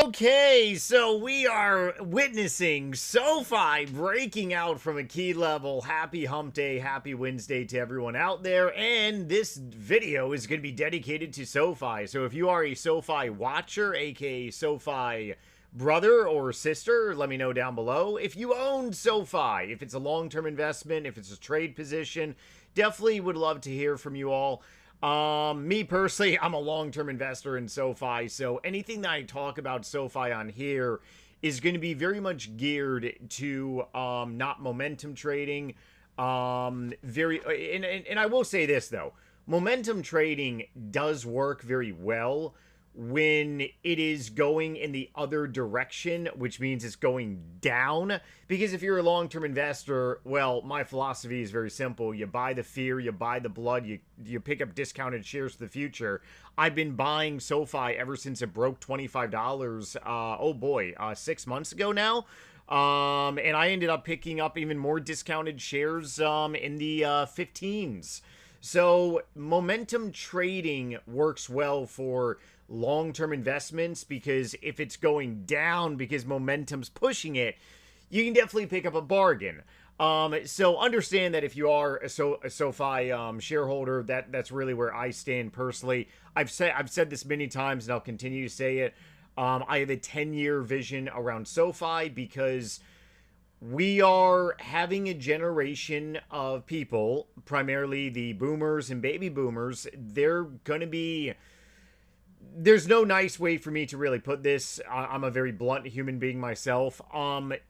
Okay, so we are witnessing SoFi breaking out from a key level. Happy hump day, happy Wednesday to everyone out there. And this video is going to be dedicated to SoFi. So if you are a SoFi watcher, aka SoFi brother or sister, let me know down below. If you own SoFi, if it's a long-term investment, if it's a trade position, definitely would love to hear from you all. Me personally, I'm a long-term investor in SoFi, so anything that I talk about SoFi on here is going to be very much geared to not momentum trading. And I will say this though, momentum trading does work very well when it is going in the other direction, which means it's going down. Because if you're a long-term investor, well, my philosophy is very simple. You buy the fear, you buy the blood, you pick up discounted shares for the future. I've been buying SoFi ever since it broke $25, 6 months ago now. And I ended up picking up even more discounted shares in the 15s. So momentum trading works well for long-term investments because if it's going down because momentum's pushing it, you can definitely pick up a bargain. So understand that if you are a SoFi shareholder, that's really where I stand personally. I've said this many times and I'll continue to say it. I have a 10-year vision around SoFi because we are having a generation of people, primarily the boomers and baby boomers. There's no nice way for me to really put this. I'm a very blunt human being myself.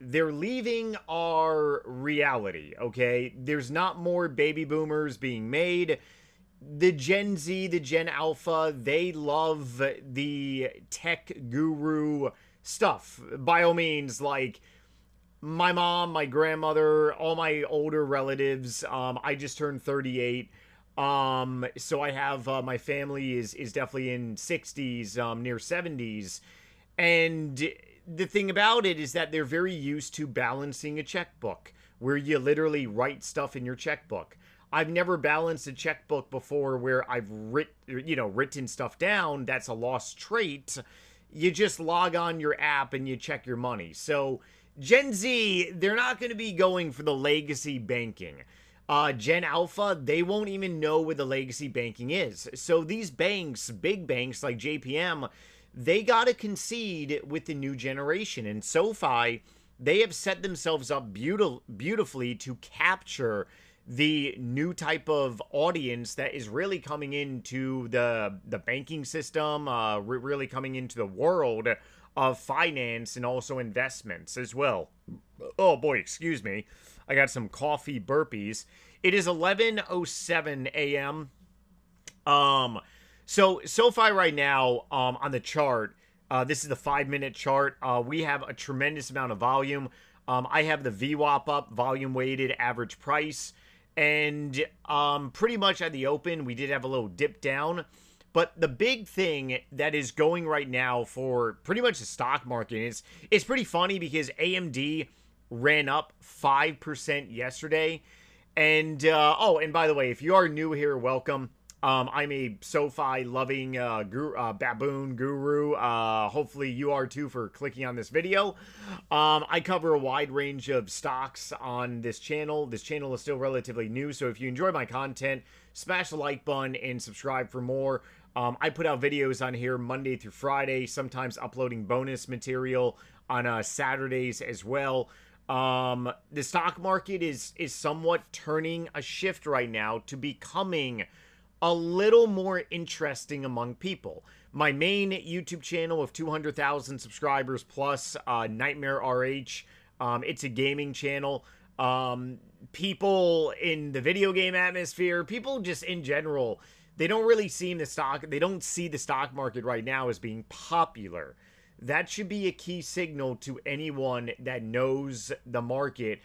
They're leaving our reality, okay? There's not more baby boomers being made. The Gen Z, the Gen Alpha, they love the tech guru stuff. By all means, like my mom, my grandmother, all my older relatives. I just turned 38. So I have, my family is definitely in 60s, near 70s. And the thing about it is that they're very used to balancing a checkbook where you literally write stuff in your checkbook. I've never balanced a checkbook before where I've written stuff down. That's a lost trait. You just log on your app and you check your money. So Gen Z, they're not going to be going for the legacy banking. Gen Alpha, they won't even know where the legacy banking is. So these banks, big banks like JPM, they got to concede with the new generation. And SoFi, they have set themselves up beautifully to capture the new type of audience that is really coming into the banking system, really coming into the world of finance and also investments as well. Oh boy, excuse me. I got some coffee burpees. It is 11:07 a.m. So SoFi right now, on the chart, this is the 5-minute chart. We have a tremendous amount of volume. I have the VWAP up, volume weighted average price, and pretty much at the open, we did have a little dip down. But the big thing that is going right now for pretty much the stock market is, it's pretty funny because AMD ran up 5% yesterday. And, and by the way, if you are new here, welcome. I'm a SoFi loving baboon guru. Hopefully you are too for clicking on this video. I cover a wide range of stocks on this channel. This channel is still relatively new, so if you enjoy my content, smash the like button and subscribe for more. I put out videos on here Monday through Friday, sometimes uploading bonus material on Saturdays as well. The stock market is somewhat turning a shift right now to becoming a little more interesting among people. My main YouTube channel of 200,000 subscribers plus, Nightmare RH, it's a gaming channel. People in the video game atmosphere, people just in general, they don't see the stock market right now as being popular. That should be a key signal to anyone that knows the market.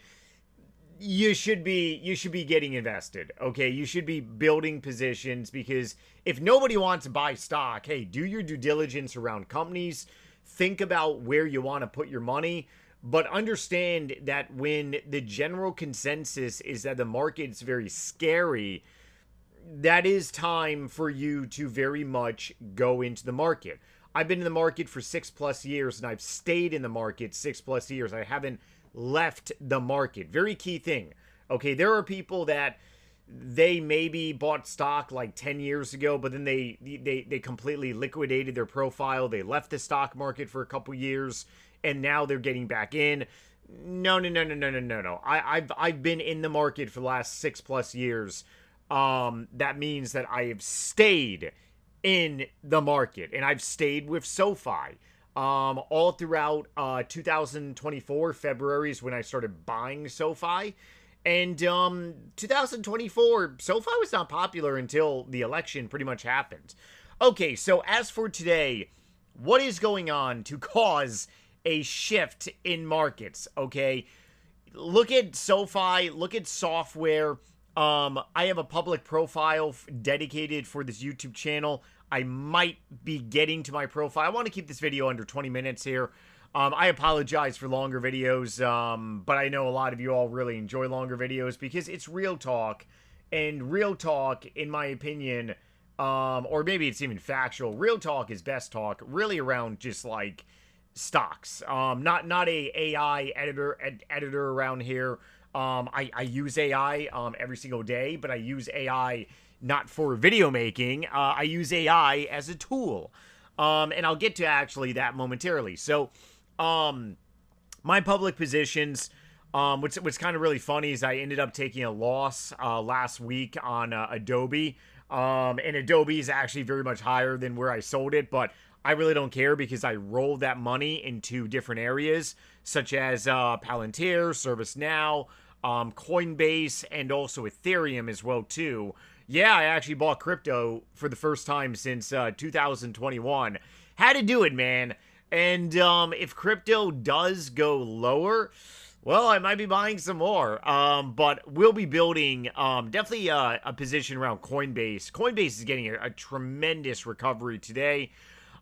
You should be getting invested, okay? You should be building positions, because if nobody wants to buy stock, hey, do your due diligence around companies. Think about where you want to put your money, but understand that when the general consensus is that the market's very scary, that is time for you to very much go into the market. I've been in the market for 6+ years, and I've stayed in the market 6+ years. I haven't left the market. Very key thing. Okay, there are people that they maybe bought stock like 10 years ago, but then they completely liquidated their profile. They left the stock market for a couple years, and now they're getting back in. No, no, no, no, no, no, no, no. I've been in the market for the last 6+ years. That means that I have stayed in the market, and I've stayed with SoFi. All throughout 2024, February is when I started buying SoFi. And 2024, SoFi was not popular until the election pretty much happened. Okay, so as for today, what is going on to cause a shift in markets? Okay, look at SoFi, look at software. I have a public profile dedicated for this YouTube channel. I might be getting to my profile. I want to keep this video under 20 minutes here. I apologize for longer videos, but I know a lot of you all really enjoy longer videos because it's real talk. And real talk, in my opinion, or maybe it's even factual, real talk is best talk, really around just like stocks. Not a AI editor around here. I use AI every single day, but I use AI not for video making. I use AI as a tool. And I'll get to actually that momentarily. So, my public positions, what's kind of really funny is I ended up taking a loss last week on Adobe. And Adobe is actually very much higher than where I sold it, but I really don't care because I rolled that money into different areas, such as Palantir, ServiceNow, Coinbase, and also Ethereum as well, too. Yeah, I actually bought crypto for the first time since 2021. Had to do it, man. And if crypto does go lower, well, I might be buying some more. But we'll be building definitely a position around Coinbase. Coinbase is getting a tremendous recovery today.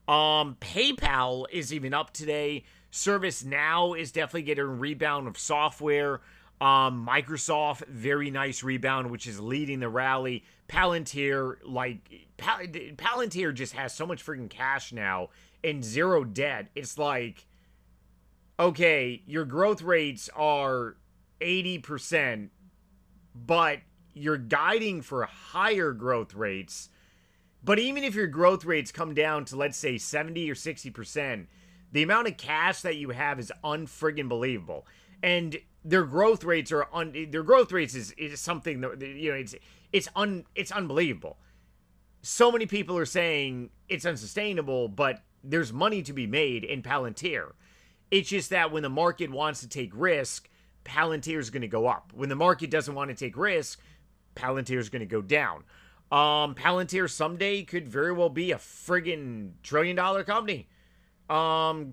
PayPal is even up today. ServiceNow is definitely getting a rebound of software. Microsoft, very nice rebound, which is leading the rally. Palantir, Palantir just has so much freaking cash now and zero debt. It's like, okay, your growth rates are 80%, but you're guiding for higher growth rates. But even if your growth rates come down to, let's say, 70 or 60%, the amount of cash that you have is unfriggin' believable. And their growth rates are is something that, you know, it's unbelievable. So many people are saying it's unsustainable, but there's money to be made in Palantir. It's just that when the market wants to take risk, Palantir is going to go up. When the market doesn't want to take risk, Palantir is going to go down. Palantir someday could very well be a friggin' trillion-dollar company.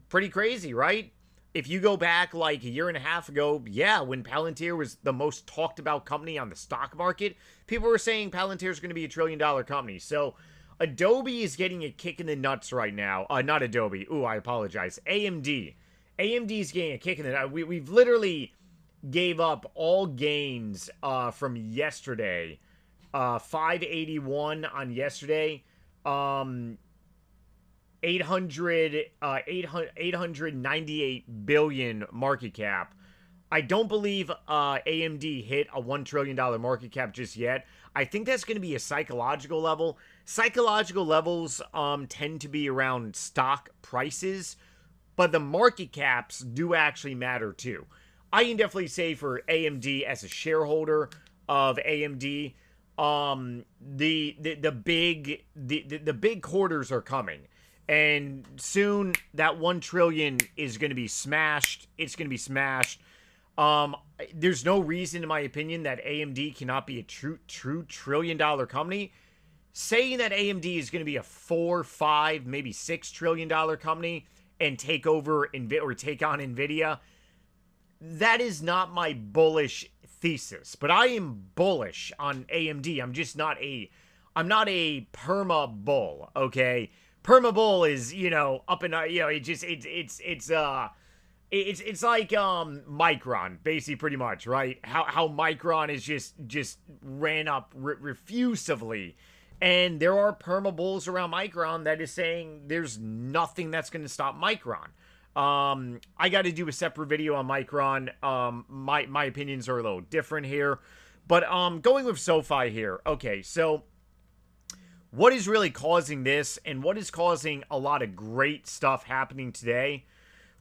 Pretty crazy, right? If you go back like a year and a half ago, yeah, when Palantir was the most talked about company on the stock market, people were saying Palantir is going to be a trillion-dollar company. So Adobe is getting a kick in the nuts right now. Not Adobe. Ooh, I apologize. AMD. AMD is getting a kick in the nuts. We've literally gave up all gains from yesterday. 581 on yesterday. 898 billion market cap. I don't believe AMD hit a $1 trillion market cap just yet. I think that's going to be a psychological level. Psychological levels tend to be around stock prices, but the market caps do actually matter too. I can definitely say for AMD as a shareholder of AMD, the big quarters are coming. And soon that 1 trillion is going to be smashed. It's going to be smashed. There's no reason, in my opinion, that AMD cannot be a true $1 trillion company. Saying that AMD is going to be a 4, 5, maybe $6 trillion company and take over or take on Nvidia, that is not my bullish thesis. But I am bullish on AMD. I'm not a perma bull, okay? Perma bull is, you know, up and you know, it's like Micron, basically, pretty much, right? How Micron is just ran up refusively, And there are perma bulls around Micron that is saying there's nothing that's going to stop Micron. I got to do a separate video on Micron. My opinions are a little different here. But going with SoFi here. Okay, so what is really causing this, and what is causing a lot of great stuff happening today?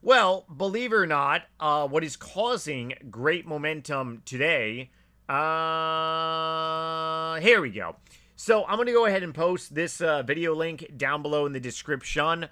Well, believe it or not, what is causing great momentum today, here we go. So I'm going to go ahead and post this video link down below in the description.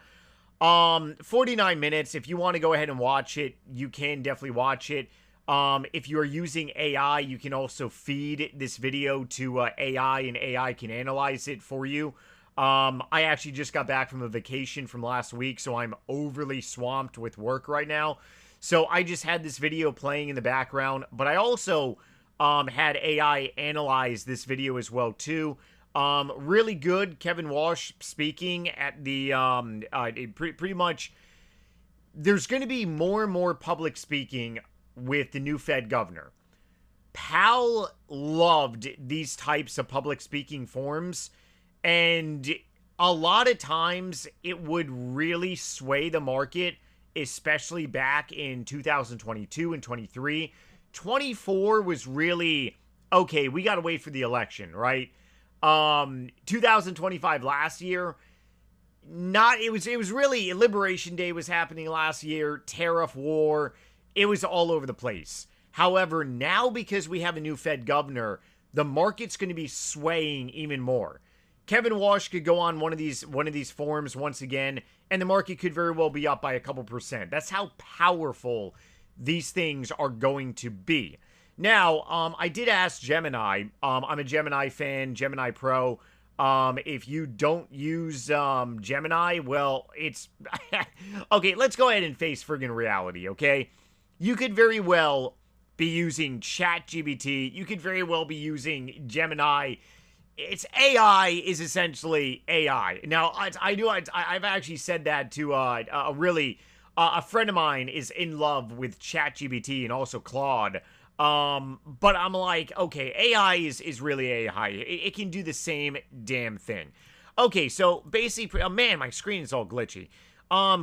49 minutes. If you want to go ahead and watch it, you can definitely watch it. If you are using AI, you can also feed this video to AI, and AI can analyze it for you. I actually just got back from a vacation from last week, so I'm overly swamped with work right now. So I just had this video playing in the background, but I also had AI analyze this video as well too. Really good. Kevin Warsh speaking at the pretty much. There's going to be more and more public speaking with the new Fed governor. Powell loved these types of public speaking forums, and a lot of times it would really sway the market, especially back in 2022 and 23. 24 was really, okay, we got to wait for the election, right? 2025 last year, it was really, Liberation Day was happening last year, tariff war, it was all over the place. However, now because we have a new Fed governor, the market's going to be swaying even more. Kevin Warsh could go on one of these forums once again, and the market could very well be up by a couple percent. That's how powerful these things are going to be. Now, I did ask Gemini. I'm a Gemini fan, Gemini Pro. If you don't use Gemini, well, it's okay. Let's go ahead and face friggin' reality. Okay, you could very well be using ChatGPT. You could very well be using Gemini. It's AI is essentially AI. Now, I've actually said that to a friend of mine is in love with ChatGPT and also Claude. But I'm like, okay, AI is really AI. It can do the same damn thing. Okay, so basically, man, my screen is all glitchy.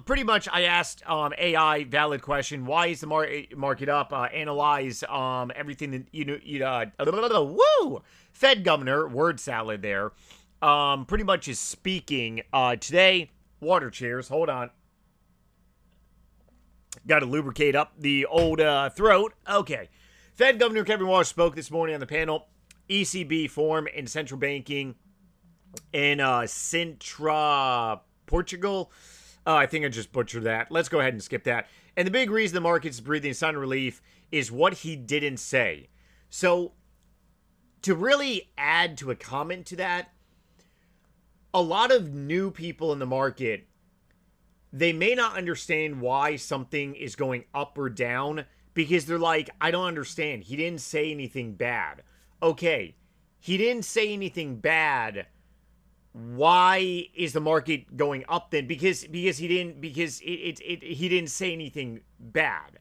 Pretty much I asked AI valid question. Why is the market up? Analyze everything that woo! Fed governor, word salad there. Pretty much is speaking today. Water cheers. Hold on. Got to lubricate up the old throat. Okay. Fed Governor Kevin Warsh spoke this morning on the panel. ECB form in central banking in Sintra, Portugal. I think I just butchered that. Let's go ahead and skip that. And the big reason the market's breathing a sigh of relief is what he didn't say. So, to really add to a comment to that, a lot of new people in the market, they may not understand why something is going up or down, because they're like, I don't understand. He didn't say anything bad. Okay, he didn't say anything bad. Why is the market going up then? Because he didn't say anything bad.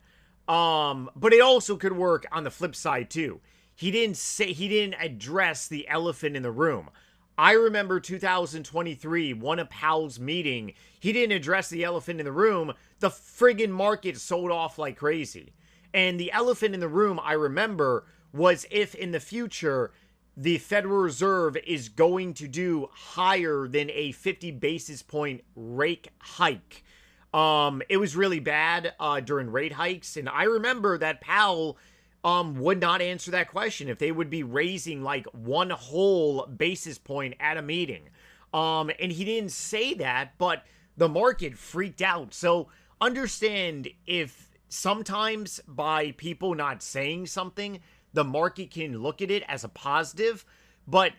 But it also could work on the flip side too. He didn't address the elephant in the room. I remember 2023, one of Powell's meeting, he didn't address the elephant in the room. The friggin' market sold off like crazy. And the elephant in the room, I remember, was if in the future the Federal Reserve is going to do higher than a 50 basis point rate hike. It was really bad during rate hikes. And I remember that Powell would not answer that question if they would be raising like one whole basis point at a meeting. And he didn't say that, but the market freaked out. So understand, if sometimes by people not saying something, the market can look at it as a positive. But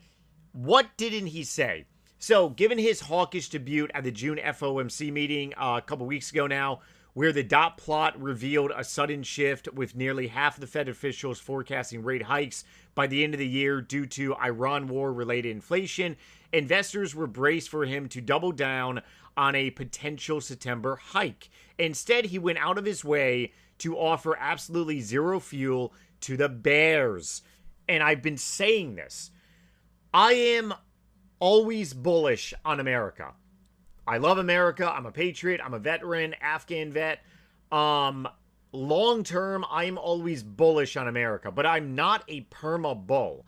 what didn't he say? So given his hawkish debut at the June FOMC meeting a couple weeks ago now, where the dot plot revealed a sudden shift with nearly half of the Fed officials forecasting rate hikes by the end of the year due to Iran war-related inflation, investors were braced for him to double down on a potential September hike. Instead, he went out of his way to offer absolutely zero fuel to the bears. And I've been saying this. I am always bullish on America. I love America. I'm a patriot. I'm a veteran, Afghan vet. Long term, I'm always bullish on America, but I'm not a perma bull.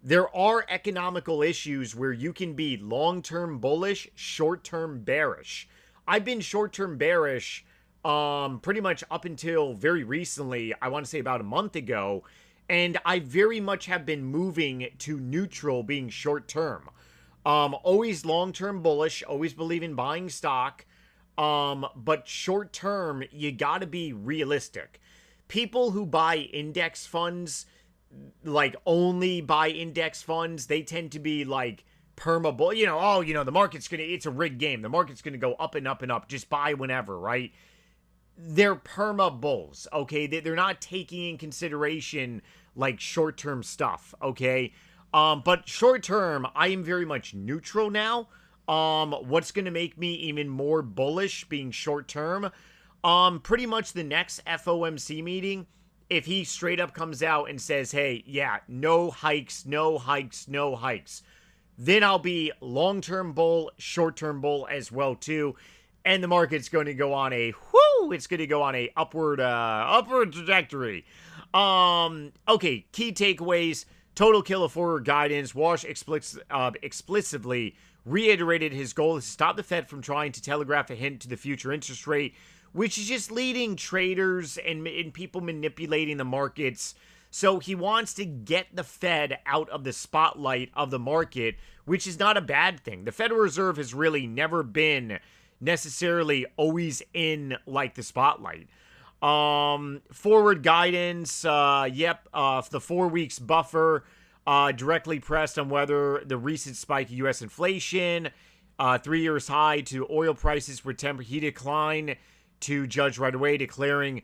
There are economical issues where you can be long-term bullish, short-term bearish. I've been short-term bearish pretty much up until very recently, I want to say about a month ago, and I very much have been moving to neutral, being short-term. Always long-term bullish, always believe in buying stock, but short-term, you got to be realistic. People who buy index funds, like only buy index funds, they tend to be like perma bull. The market's it's a rigged game. The market's gonna go up and up and up. Just buy whenever, right? They're perma bulls, okay? They're not taking in consideration like short-term stuff, okay? But short-term, I am very much neutral now. What's gonna make me even more bullish being short-term? Pretty much the next FOMC meeting, if he straight up comes out and says, hey, yeah, no hikes, no hikes, no hikes, then I'll be long-term bull, short-term bull as well too. And the market's going to go on it's going to go on a upward trajectory. Okay, key takeaways. Total killer forward guidance. Warsh explicitly reiterated his goal is to stop the Fed from trying to telegraph a hint to the future interest rate, which is just leading traders and people manipulating the markets. So he wants to get the Fed out of the spotlight of the market, which is not a bad thing. The Federal Reserve has really never been necessarily always in like the spotlight. Forward guidance, the 4 weeks buffer directly pressed on whether the recent spike in U.S. inflation, 3 years high to oil prices were tempered. He declined to judge right away, declaring,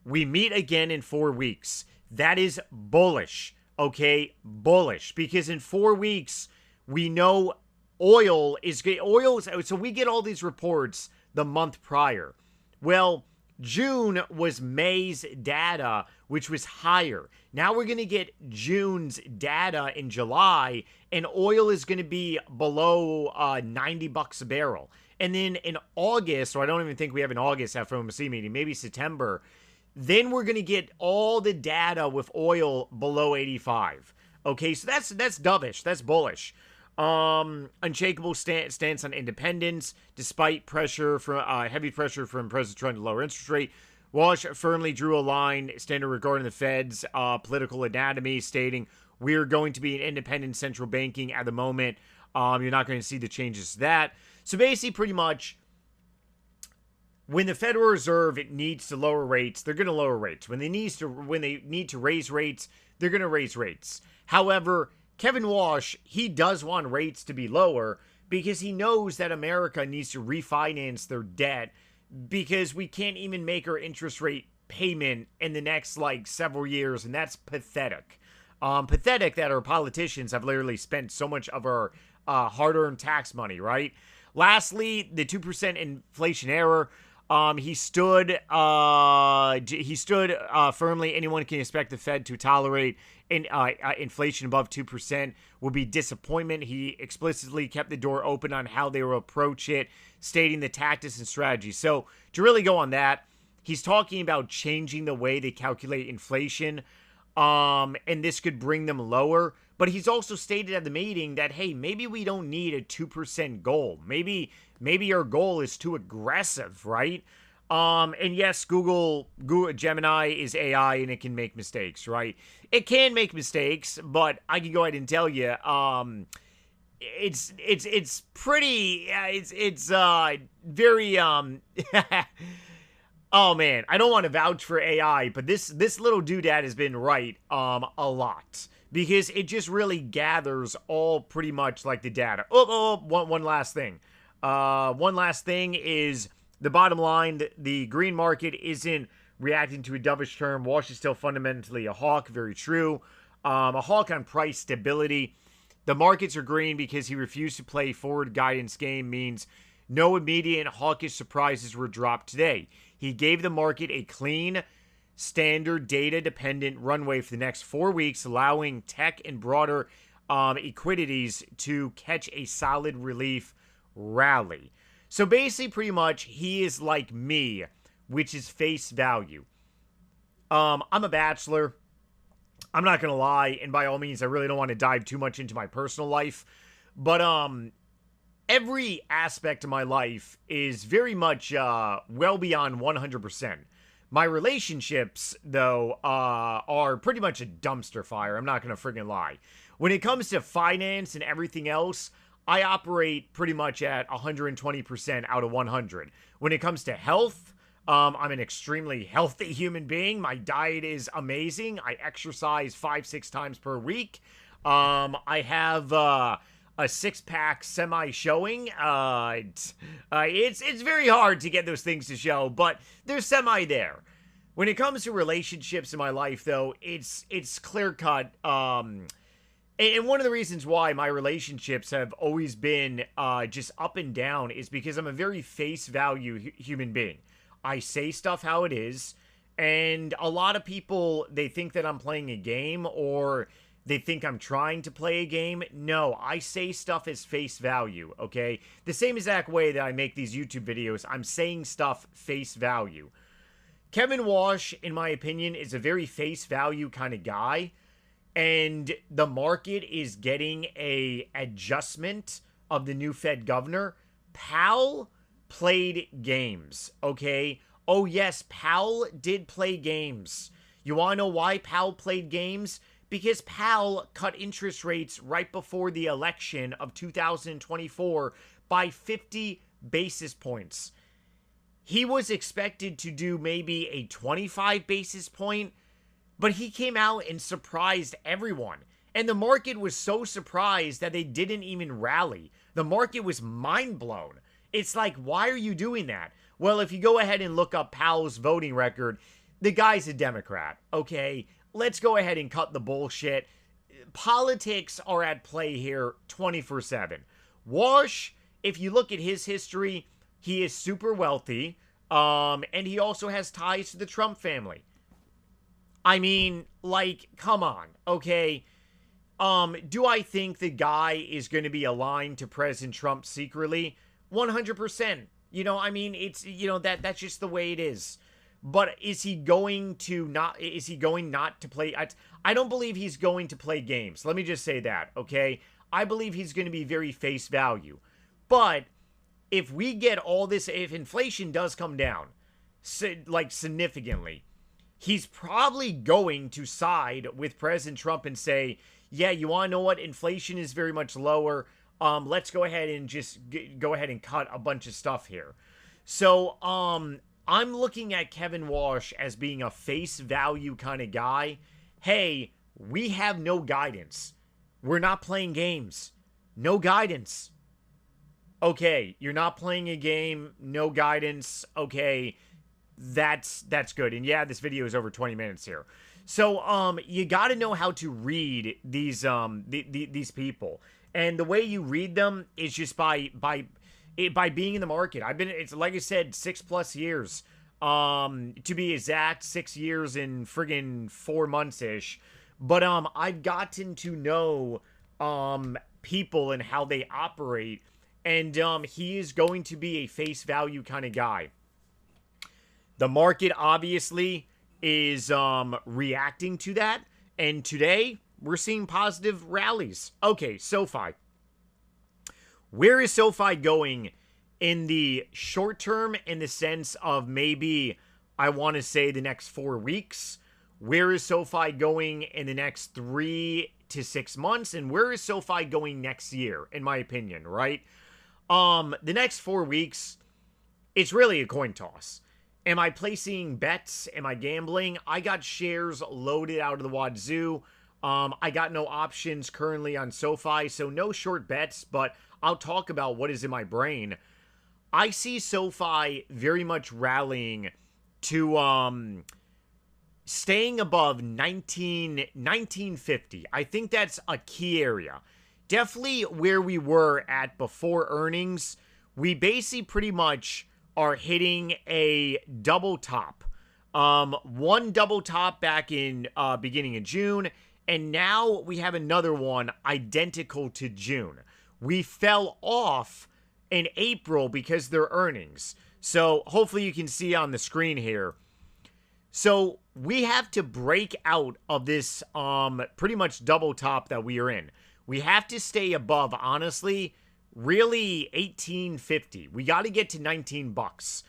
we meet again in 4 weeks. That is bullish, okay? Bullish. Because in 4 weeks, we know so we get all these reports the month prior. Well, June was May's data, which was higher. Now we're going to get June's data in July, and oil is going to be below $90 a barrel. And then in August, or I don't even think we have an August FOMC meeting, maybe September, then we're going to get all the data with oil below 85. Okay, so that's dovish. That's bullish. Unshakable stance on independence, despite pressure from heavy pressure from President Trump to lower interest rate. Walsh firmly drew a line standing regarding the Fed's political anatomy, stating, we're going to be an independent central banking at the moment. You're not going to see the changes to that. So basically, pretty much, when the Federal Reserve needs to lower rates, they're going to lower rates. When they need to raise rates, they're going to raise rates. However, Kevin Walsh, he does want rates to be lower because he knows that America needs to refinance their debt because we can't even make our interest rate payment in the next several years, and that's pathetic. Pathetic that our politicians have literally spent so much of our hard-earned tax money, right? Lastly, the 2% inflation error. He stood firmly. Anyone can expect the Fed to tolerate inflation above 2% will be disappointment. He explicitly kept the door open on how they will approach it, stating the tactics and strategy. So to really go on that, he's talking about changing the way they calculate inflation, and this could bring them lower. But he's also stated at the meeting that, hey, maybe we don't need a 2% goal. Maybe our goal is too aggressive, right? And yes, Google Gemini is AI and it can make mistakes, right? It can make mistakes, but I can go ahead and tell you, it's pretty, it's very, oh man, I don't want to vouch for AI, but this little doodad has been right, a lot. Because it just really gathers all pretty much like the data. One last thing. One last thing is the bottom line. The green market isn't reacting to a dovish term. Walsh is still fundamentally a hawk. Very true. A hawk on price stability. The markets are green because he refused to play forward guidance game means no immediate hawkish surprises were dropped today. He gave the market a clean, standard data-dependent runway for the next 4 weeks, allowing tech and broader equities to catch a solid relief rally. So basically, pretty much, he is like me, which is face value. I'm a bachelor. I'm not going to lie, and by all means, I really don't want to dive too much into my personal life, but every aspect of my life is very much well beyond 100%. My relationships, though, are pretty much a dumpster fire. I'm not going to friggin' lie. When it comes to finance and everything else, I operate pretty much at 120% out of 100. When it comes to health, I'm an extremely healthy human being. My diet is amazing. I exercise 5-6 times per week. I have a six-pack semi-showing. It's very hard to get those things to show, but they're semi there. When it comes to relationships in my life, though, it's clear-cut. And one of the reasons why my relationships have always been just up and down is because I'm a very face value human being. I say stuff how it is, and a lot of people, they think that I'm playing a game, or they think I'm trying to play a game. No, I say stuff as face value, okay? The same exact way that I make these YouTube videos, I'm saying stuff face value. Kevin Warsh, in my opinion, is a very face value kind of guy, and the market is getting a adjustment of the new Fed governor. Powell played games, okay? Oh yes, Powell did play games. You want to know why Powell played games? Because Powell cut interest rates right before the election of 2024 by 50 basis points. He was expected to do maybe a 25 basis point, but he came out and surprised everyone. And the market was so surprised that they didn't even rally. The market was mind blown. It's like, why are you doing that? Well, if you go ahead and look up Powell's voting record, the guy's a Democrat, okay? Let's go ahead and cut the bullshit. Politics are at play here 24/7. Warsh, if you look at his history, he is super wealthy, and he also has ties to the Trump family. I mean, like, come on, okay? Do I think the guy is going to be aligned to President Trump secretly? 100%. You know, I mean, it's, you know, that's just the way it is. But is he going not to play? I don't believe he's going to play games. Let me just say that, okay? I believe he's going to be very face value. But if we get all this, if inflation does come down, like significantly, he's probably going to side with President Trump and say, yeah, you want to know what? Inflation is very much lower. Let's go ahead and just go ahead and cut a bunch of stuff here. So, I'm looking at Kevin Warsh as being a face value kind of guy. Hey, we have no guidance. We're not playing games. No guidance. Okay, you're not playing a game. No guidance. Okay, that's good. And yeah, this video is over 20 minutes here. So, you got to know how to read these people. And the way you read them is just by being in the market. It's like I said, 6+ years. To be exact, 6 years and friggin' 4 months-ish. But I've gotten to know people and how they operate. And he is going to be a face value kind of guy. The market obviously is reacting to that. And today, we're seeing positive rallies. Okay, SoFi. Where is SoFi going in the short term, in the sense of maybe, I want to say, the next 4 weeks? Where is SoFi going in the next 3 to 6 months? And where is SoFi going next year, in my opinion, right? The next 4 weeks, it's really a coin toss. Am I placing bets? Am I gambling? I got shares loaded out of the wazoo. I got no options currently on SoFi, so no short bets, but I'll talk about what is in my brain. I see SoFi very much rallying to staying above 1950. I think that's a key area. Definitely where we were at before earnings. We basically pretty much are hitting a double top. One double top back in beginning of June, And now we have another one identical to June. We fell off in April because of their earnings. So hopefully you can see on the screen here. So we have to break out of this pretty much double top that we are in. We have to stay above, honestly, really 1850. We got to get to 19 bucks.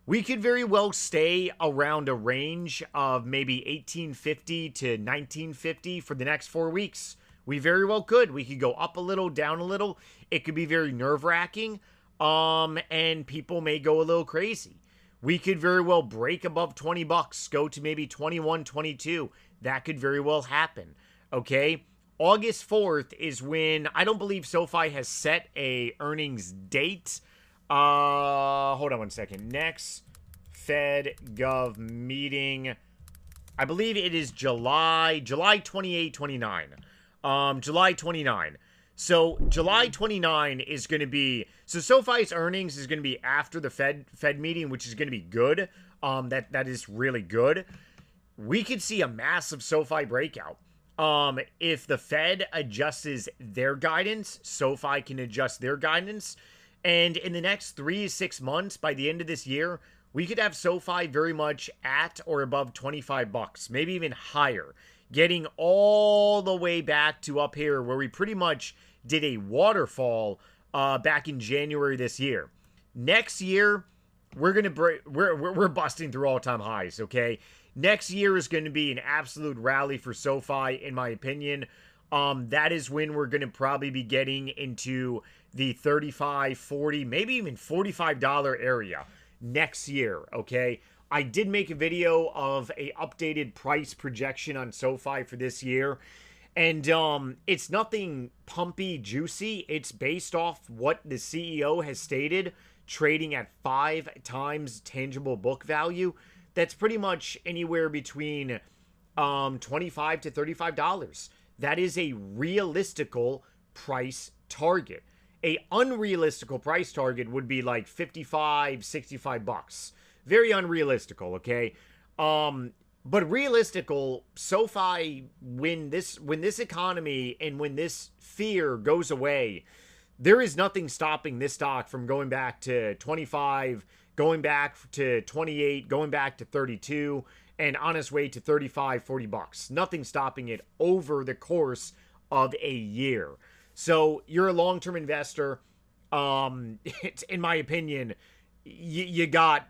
We could very well stay around a range of maybe 1850 to 1950 for the next 4 weeks. We very well could. We could go up a little, down a little. It could be very nerve-wracking, and people may go a little crazy. We could very well break above 20 bucks, go to maybe 21, 22. That could very well happen, okay? August 4th is when, I don't believe SoFi has set a earnings date. Hold on one second. Next Fed Gov meeting, I believe it is July 28, 29. July 29. So July 29 is going to be, so SoFi's earnings is going to be after the Fed meeting, which is going to be good. That is really good. We could see a massive SoFi breakout. If the Fed adjusts their guidance, SoFi can adjust their guidance. And in the next 3 to 6 months, by the end of this year, we could have SoFi very much at or above 25 bucks, maybe even higher, getting all the way back to up here where we pretty much did a waterfall back in January this year. Next year, we're busting through all-time highs, okay? Next year is going to be an absolute rally for SoFi, in my opinion. That is when we're going to probably be getting into the 35, 40, maybe even $45 area next year, okay? I did make a video of a updated price projection on SoFi for this year, and it's nothing pumpy, juicy. It's based off what the CEO has stated, trading at 5 times tangible book value. That's pretty much anywhere between $25 to $35. That is a realistical price target. A unrealistical price target would be like 55, 65 bucks. Very unrealistical, okay? But realistical, SoFi, when this economy and when this fear goes away, there is nothing stopping this stock from going back to 25, going back to 28, going back to 32, and on its way to 35, 40 bucks. Nothing stopping it over the course of a year. So you're a long-term investor. It's, in my opinion, you got,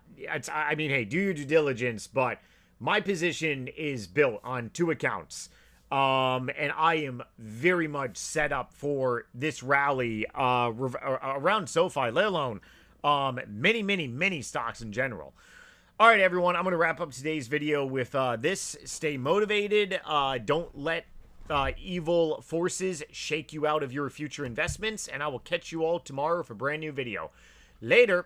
I mean, hey, do your due diligence, but my position is built on 2 accounts. And I am very much set up for this rally around SoFi, let alone many stocks in general. All right, everyone, I'm going to wrap up today's video with this. Stay motivated. Don't let evil forces shake you out of your future investments, and I will catch you all tomorrow for a brand new video. Later.